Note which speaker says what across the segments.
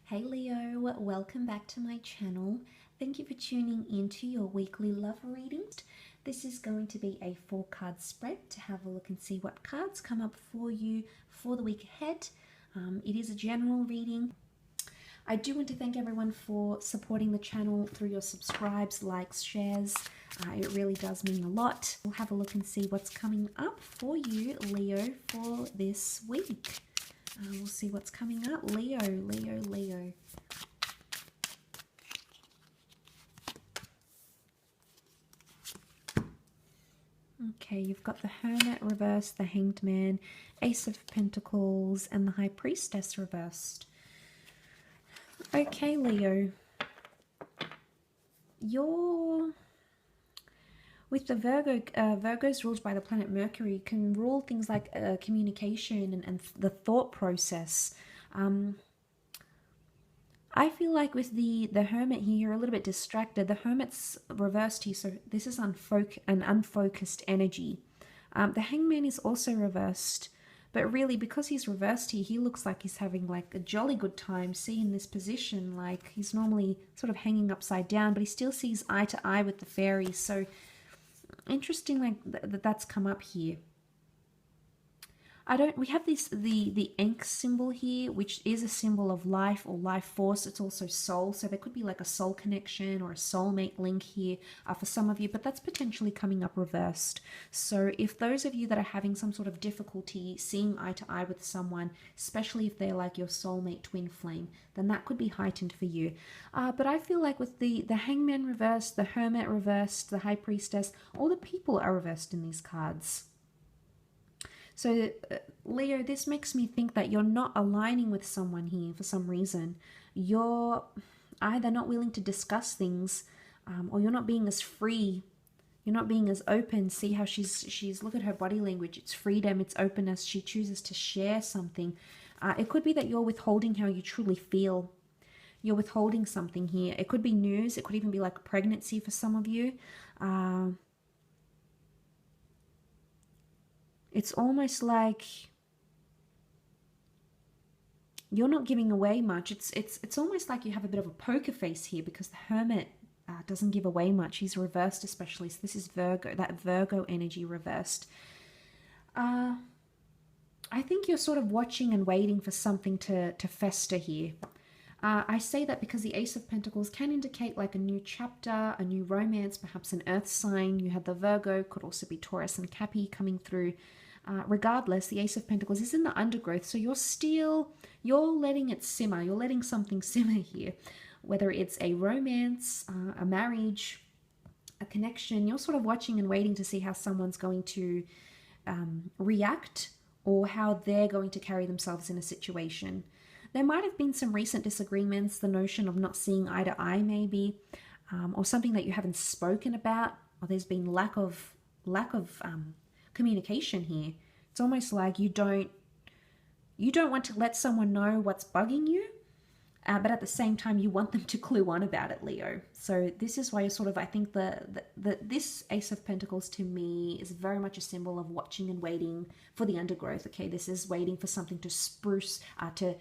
Speaker 1: Hey Leo, welcome back to my channel. Thank you for tuning into your weekly love reading. This is going to be a 4-card spread to have a look and see what cards come up for you for the week ahead. It is a general reading. I do want to thank everyone for supporting the channel through your subscribes, likes, shares. It really does mean a lot. We'll have a look and see what's coming up for you, Leo, for this week. We'll see what's coming up. Leo. Okay, you've got the Hermit reversed, the Hanged Man, Ace of Pentacles, and the High Priestess reversed. Okay, Leo. With the Virgo's ruled by the planet Mercury, can rule things like communication and the thought process. I feel like with the Hermit here, you're a little bit distracted. The Hermit's reversed here, so this is an unfocused energy. The Hangman is also reversed, but really because he's reversed here, he looks like he's having like a jolly good time. See, in this position, like he's normally sort of hanging upside down, but he still sees eye to eye with the fairies. So interesting, like that's come up here. We have the Ankh symbol here, which is a symbol of life or life force. It's also soul, so there could be like a soul connection or a soulmate link here for some of you, but that's potentially coming up reversed. So if those of you that are having some sort of difficulty seeing eye to eye with someone, especially if they're like your soulmate twin flame, then that could be heightened for you. But I feel like with the Hangman reversed, the Hermit reversed, the High Priestess, all the people are reversed in these cards. So, Leo, this makes me think that you're not aligning with someone here for some reason. You're either not willing to discuss things, or you're not being as free. You're not being as open. See how she's look at her body language. It's freedom, it's openness. She chooses to share something. It could be that you're withholding how you truly feel. You're withholding something here. It could be news. It could even be like a pregnancy for some of you. It's almost like you're not giving away much. It's almost like you have a bit of a poker face here because the Hermit doesn't give away much. He's reversed especially. So this is Virgo, that Virgo energy reversed. I think you're sort of watching and waiting for something to fester here. I say that because the Ace of Pentacles can indicate like a new chapter, a new romance, perhaps an earth sign. You had the Virgo, could also be Taurus and Cappy coming through. Regardless, the Ace of Pentacles is in the undergrowth, so you're letting it simmer. You're letting something simmer here. Whether it's a romance, a marriage, a connection, you're sort of watching and waiting to see how someone's going to react or how they're going to carry themselves in a situation. There might have been some recent disagreements, the notion of not seeing eye to eye maybe, or something that you haven't spoken about, or there's been lack of communication here. It's almost like you don't want to let someone know what's bugging you, but at the same time you want them to clue on about it, Leo. So this is why you're sort of, I think this Ace of Pentacles to me is very much a symbol of watching and waiting for the undergrowth. Okay, this is waiting for something to spruce, to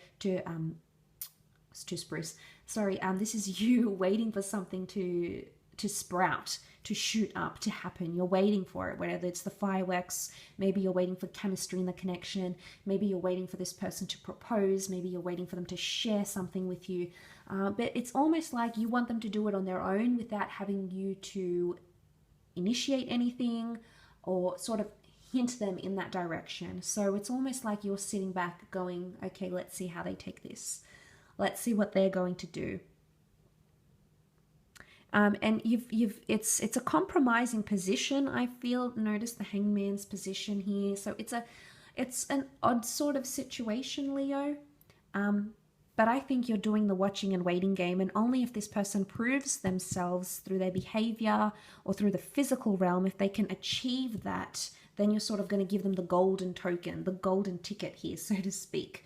Speaker 1: spruce. Sorry, this is you waiting for something to sprout, to shoot up, to happen. You're waiting for it, whether it's the fireworks, maybe you're waiting for chemistry in the connection, maybe you're waiting for this person to propose, maybe you're waiting for them to share something with you. But it's almost like you want them to do it on their own without having you to initiate anything or sort of hint them in that direction. So it's almost like you're sitting back going, okay, let's see how they take this. Let's see what they're going to do. And it's a compromising position, I feel. Notice the Hangman's position here. So it's an odd sort of situation, Leo. But I think you're doing the watching and waiting game, and only if this person proves themselves through their behavior or through the physical realm, if they can achieve that, then you're sort of going to give them the golden token, the golden ticket here, so to speak.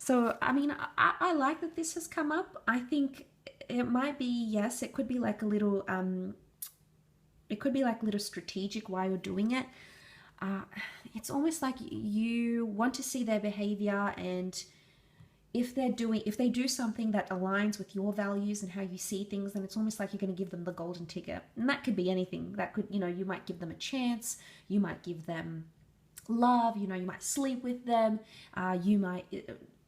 Speaker 1: So, I mean, I like that this has come up. I think it might be, yes, it could be like a little, strategic why you're doing it. It's almost like you want to see their behavior and if they do something that aligns with your values and how you see things, then it's almost like you're going to give them the golden ticket. And that could be anything. That could, you might give them a chance, you might give them love, you might sleep with them, you might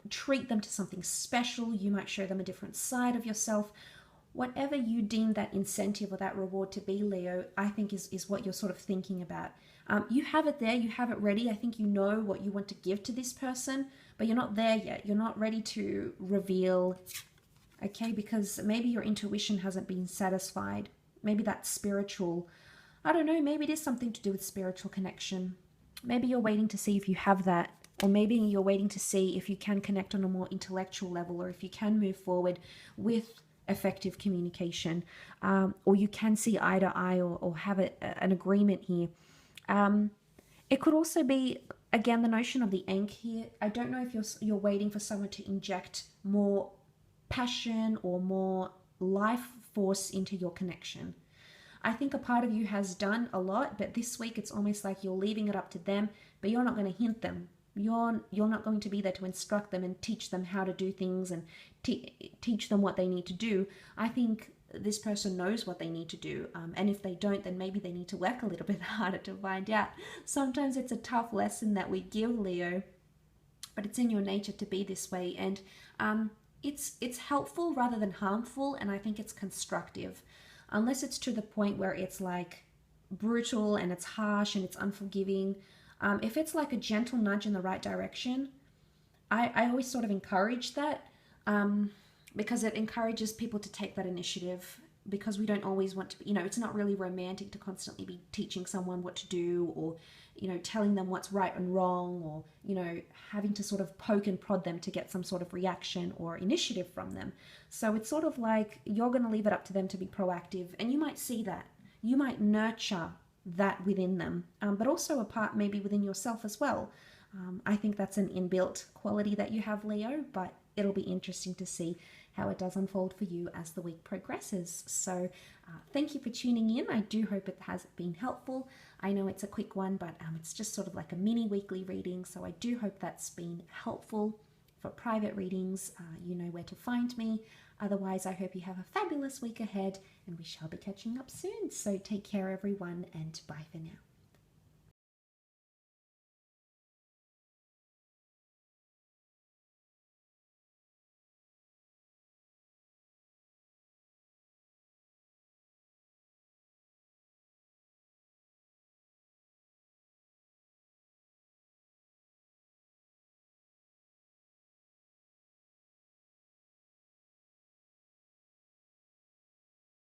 Speaker 1: treat them to something special, you might show them a different side of yourself. Whatever you deem that incentive or that reward to be, Leo, I think is what you're sort of thinking about. You have it there, you have it ready. I think you know what you want to give to this person, but you're not there yet. You're not ready to reveal, okay? Because maybe your intuition hasn't been satisfied. Maybe that's spiritual. I don't know, maybe it is something to do with spiritual connection. Maybe you're waiting to see if you have that, or maybe you're waiting to see if you can connect on a more intellectual level, or if you can move forward with effective communication, or you can see eye to eye, or have an agreement here. It could also be, again, the notion of the ankh here. I don't know if you're waiting for someone to inject more passion or more life force into your connection. I think a part of you has done a lot, but this week it's almost like you're leaving it up to them, but you're not going to hint them. You're not going to be there to instruct them and teach them how to do things and teach them what they need to do. I think this person knows what they need to do, and if they don't, then maybe they need to work a little bit harder to find out. Sometimes it's a tough lesson that we give, Leo, but it's in your nature to be this way, and it's helpful rather than harmful, and I think it's constructive, unless it's to the point where it's like brutal and it's harsh and it's unforgiving. If it's like a gentle nudge in the right direction, I always sort of encourage that, because it encourages people to take that initiative, because we don't always want to be, it's not really romantic to constantly be teaching someone what to do, or, telling them what's right and wrong, or, having to sort of poke and prod them to get some sort of reaction or initiative from them. So it's sort of like you're going to leave it up to them to be proactive, and you might see that. You might nurture that within them, but also a part maybe within yourself as well. I think that's an inbuilt quality that you have, Leo, but it'll be interesting to see how it does unfold for you as the week progresses. So thank you for tuning in. I do hope it has been helpful. I know it's a quick one, but it's just sort of like a mini weekly reading. So I do hope that's been helpful. For private readings, you know where to find me. Otherwise, I hope you have a fabulous week ahead, and we shall be catching up soon. So take care, everyone, and bye for now.